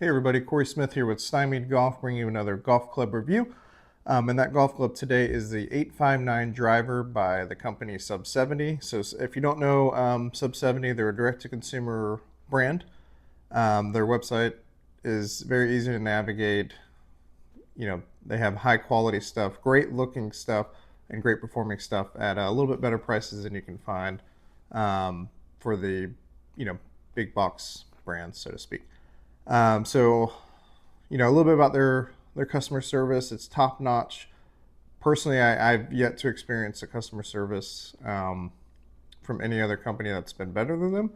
Hey everybody, Corey Smith here with Stymied Golf, bringing you another golf club review. And that golf club today is the 859 driver by the company SUB70. So if you don't know SUB70, they're a direct-to-consumer brand. Their website is very easy to navigate. You know, they have high-quality stuff, great-looking stuff, and great performing stuff at a little bit better prices than you can find for the, big box brands, so to speak. A little bit about their customer service. It's top notch. Personally, I've yet to experience a customer service from any other company that's been better than them.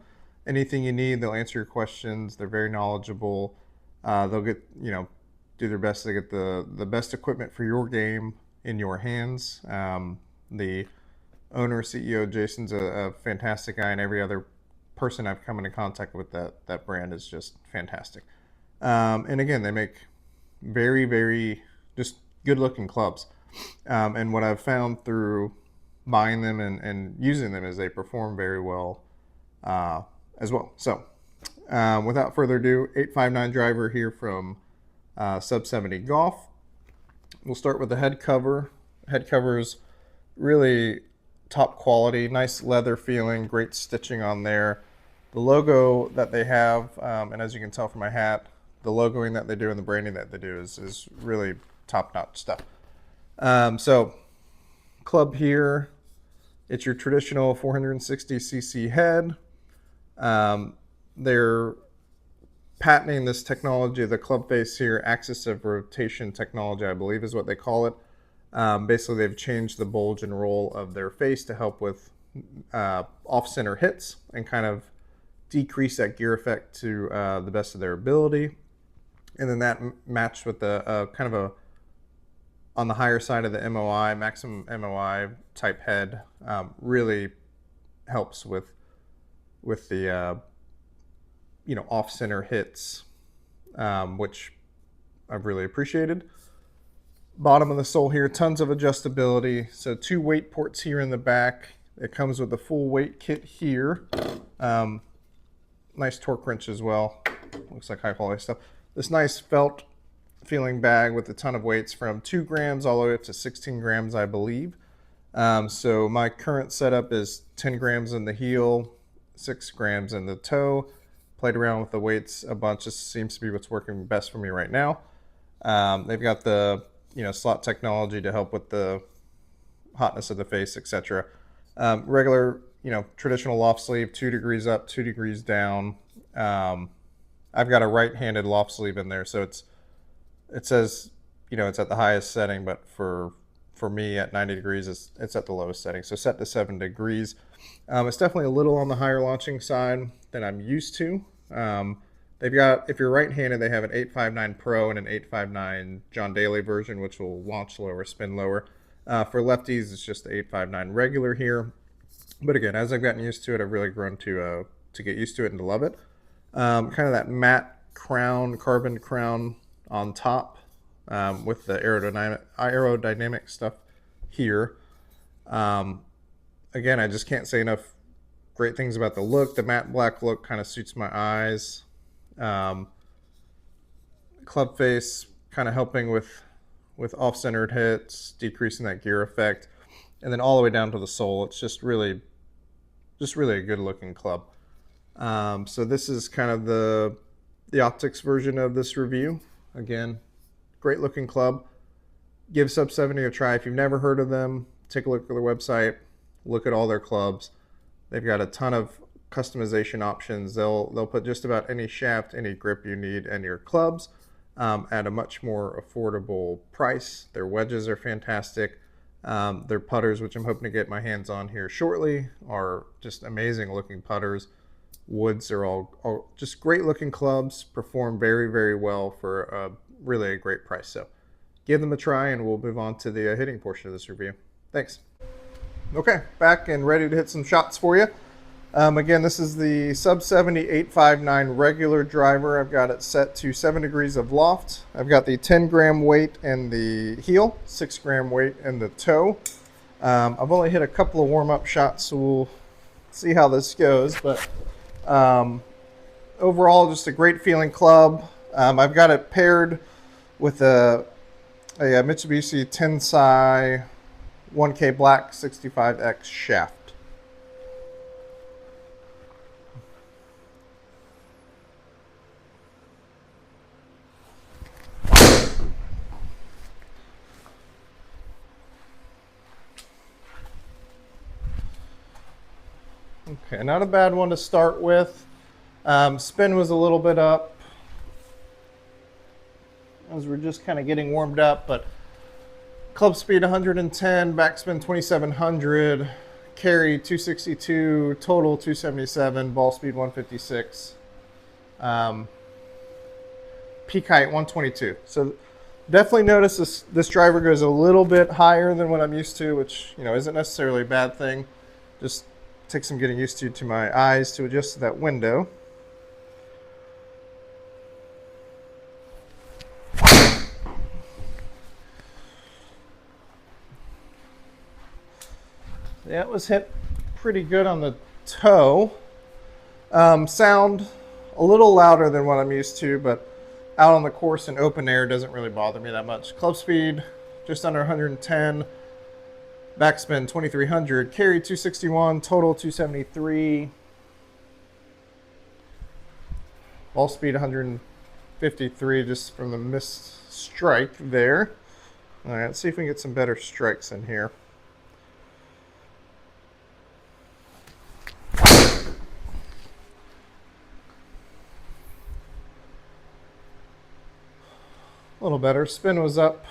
Anything you need, they'll answer your questions. They're very knowledgeable. They'll get, do their best to get the best equipment for your game in your hands. The owner, CEO, Jason's a fantastic guy, and every other person I've come into contact with that brand is just fantastic. And again, they make very, very just good looking clubs. And what I've found through buying them and using them is they perform very well as well. So without further ado, 859 driver here from SUB70 Golf. We'll start with the head cover. Head cover's really top quality, nice leather feeling, great stitching on there. The logo that they have, and as you can tell from my hat, the logoing that they do and the branding that they do is really top-notch stuff. So club here, it's your traditional 460cc head. They're patenting this technology, the club face here, axis of rotation technology, I believe is what they call it. Basically, they've changed the bulge and roll of their face to help with off-center hits and kind of decrease that gear effect to the best of their ability. And then that matched with the kind of on the higher side of the MOI, maximum MOI type head, really helps with the off-center hits, which I've really appreciated. Bottom of the sole here, tons of adjustability. So 2 weight ports here in the back. It comes with a full weight kit here. Nice torque wrench as well. Looks like high quality stuff. This nice felt feeling bag with a ton of weights from 2 grams all the way up to 16 grams, I believe. So my current setup is 10 grams in the heel, 6 grams in the toe. Played around with the weights a bunch. This seems to be what's working best for me right now. They've got the slot technology to help with the hotness of the face, etc. Regular, traditional loft sleeve, 2 degrees up, 2 degrees down. I've got a right-handed loft sleeve in there, so it says, it's at the highest setting, but for me at 90 degrees, it's at the lowest setting. So set to 7 degrees. It's definitely a little on the higher launching side than I'm used to. They've got, if you're right-handed, they have an 859 Pro and an 859 John Daly version, which will launch lower, spin lower. For lefties, it's just the 859 regular here. But again, as I've gotten used to it, I've really grown to get used to it and to love it. Kind of that matte crown, carbon crown on top with the aerodynamic stuff here. Again, I just can't say enough great things about the look. The matte black look kind of suits my eyes. Club face kind of helping with off-centered hits, decreasing that gear effect, and then all the way down to the sole. It's just really a good looking club. So this is kind of the optics version of this review. Again, great looking club. Give SUB70 a try. If you've never heard of them, take a look at their website, look at all their clubs. They've got a ton of customization options. They'll put just about any shaft, any grip you need in your clubs at a much more affordable price. Their wedges are fantastic. Their putters, which I'm hoping to get my hands on here shortly, are just amazing looking putters. Woods are all just great looking clubs, perform very, very well for really a great price. So give them a try and we'll move on to the hitting portion of this review. Thanks. Okay, back and ready to hit some shots for you. Again, this is the SUB70 859 regular driver. I've got it set to 7 degrees of loft. I've got the 10 gram weight in the heel, 6 gram weight in the toe. I've only hit a couple of warm-up shots, so we'll see how this goes. But overall, just a great feeling club. I've got it paired with a Mitsubishi Tensai 1K Black 65X shaft. Okay, not a bad one to start with. Spin was a little bit up as we're just kind of getting warmed up, but club speed 110, backspin 2700, carry 262, total 277, ball speed 156, peak height 122. So definitely notice this driver goes a little bit higher than what I'm used to, which isn't necessarily a bad thing. Just takes some getting used to my eyes to adjust to that window. Yeah, it was hit pretty good on the toe. Sound a little louder than what I'm used to, but out on the course in open air doesn't really bother me that much. Club speed just under 110, backspin 2300, carry 261, total 273, ball speed 153 just from the missed strike there. All right, let's see if we can get some better strikes in here. A little better. Spin was up.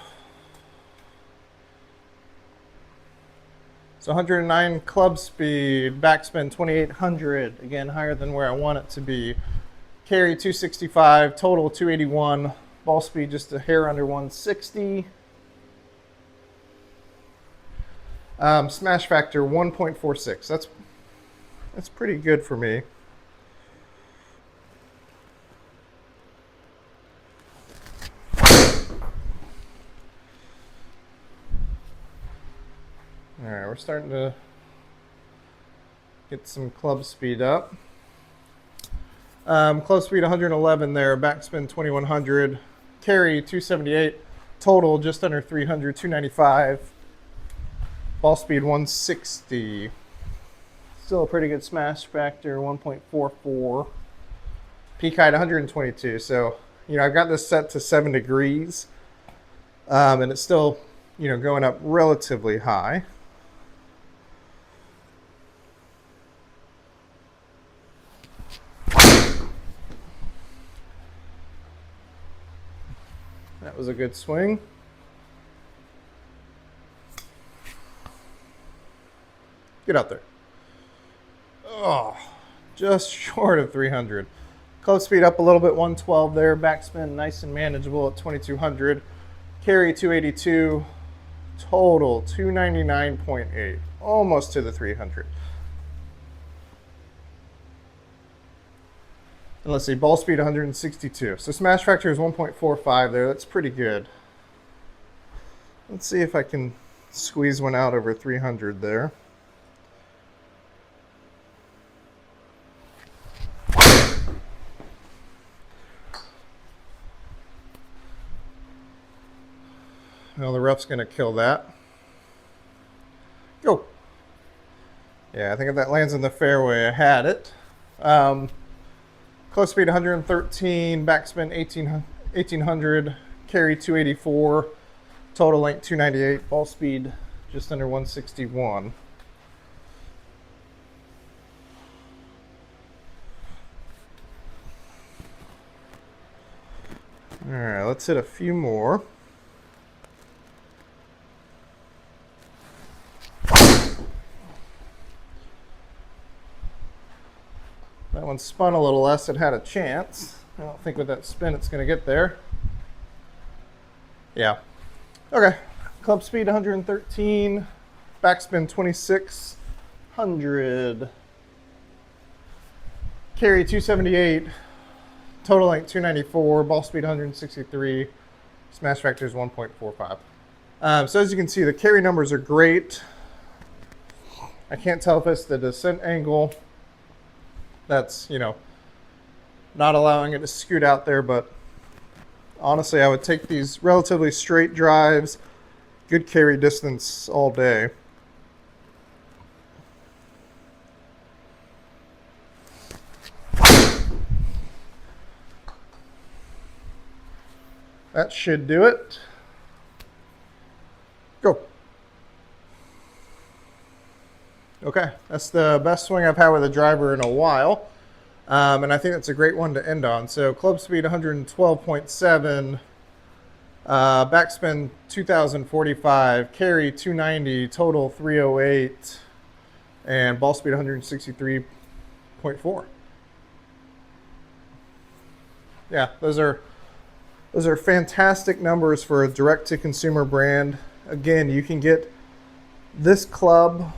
So 109 club speed, backspin 2800, again higher than where I want it to be. Carry 265, total 281, ball speed just a hair under 160. Smash factor 1.46. That's pretty good for me. All right, we're starting to get some club speed up. Club speed 111 there, backspin 2100, carry 278, total just under 300, 295, ball speed 160. Still a pretty good smash factor, 1.44. Peak height 122. So, I've got this set to 7 degrees, and it's still, going up relatively high. That was a good swing. Get out there. Oh, just short of 300. Club speed up a little bit, 112 there. Backspin nice and manageable at 2200. Carry 282. Total 299.8. Almost to the 300. And let's see, ball speed 162. So smash factor is 1.45 there. That's pretty good. Let's see if I can squeeze one out over 300 there. Well, the rough's going to kill that. Go. Yeah, I think if that lands in the fairway, I had it. Club speed 113, backspin 1800, carry 284, total length 298, ball speed just under 161. All right, let's hit a few more. That one spun a little less. It had a chance. I don't think with that spin it's going to get there. Yeah. Okay. Club speed 113. Backspin 2600. Carry 278. Total length 294. Ball speed 163. Smash factor is 1.45. So as you can see, the carry numbers are great. I can't tell if it's the descent angle that's, not allowing it to scoot out there, but honestly, I would take these relatively straight drives, good carry distance all day. That should do it. Go. Okay, that's the best swing I've had with a driver in a while. And I think that's a great one to end on. So club speed 112.7, backspin 2045, carry 290, total 308, and ball speed 163.4. Yeah, those are fantastic numbers for a direct-to-consumer brand. Again, you can get this club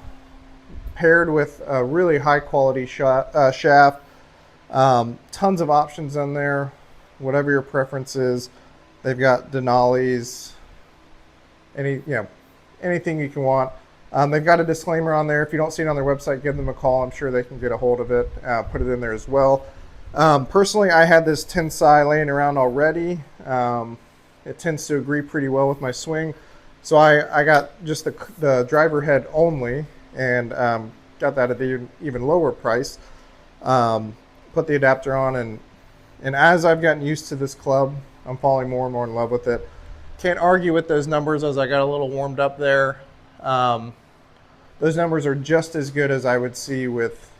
paired with a really high-quality shaft. Tons of options on there, whatever your preference is. They've got Denali's, anything you can want. They've got a disclaimer on there. If you don't see it on their website, give them a call. I'm sure they can get a hold of it, put it in there as well. Personally, I had this Tensai laying around already. It tends to agree pretty well with my swing. So I got just the driver head only, and got that at the even lower price. Put the adapter on, and as I've gotten used to this club, I'm falling more and more in love with it. Can't argue with those numbers as I got a little warmed up there. Those numbers are just as good as I would see with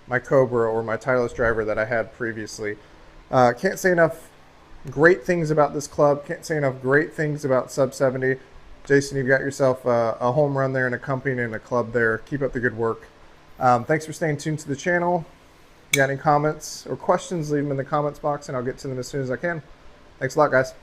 my Cobra or my Titleist driver that I had previously. Can't say enough great things about this club. Can't say enough great things about SUB70. Jason, you've got yourself a home run there and a company and a club there. Keep up the good work. Thanks for staying tuned to the channel. If you got any comments or questions, leave them in the comments box and I'll get to them as soon as I can. Thanks a lot, guys.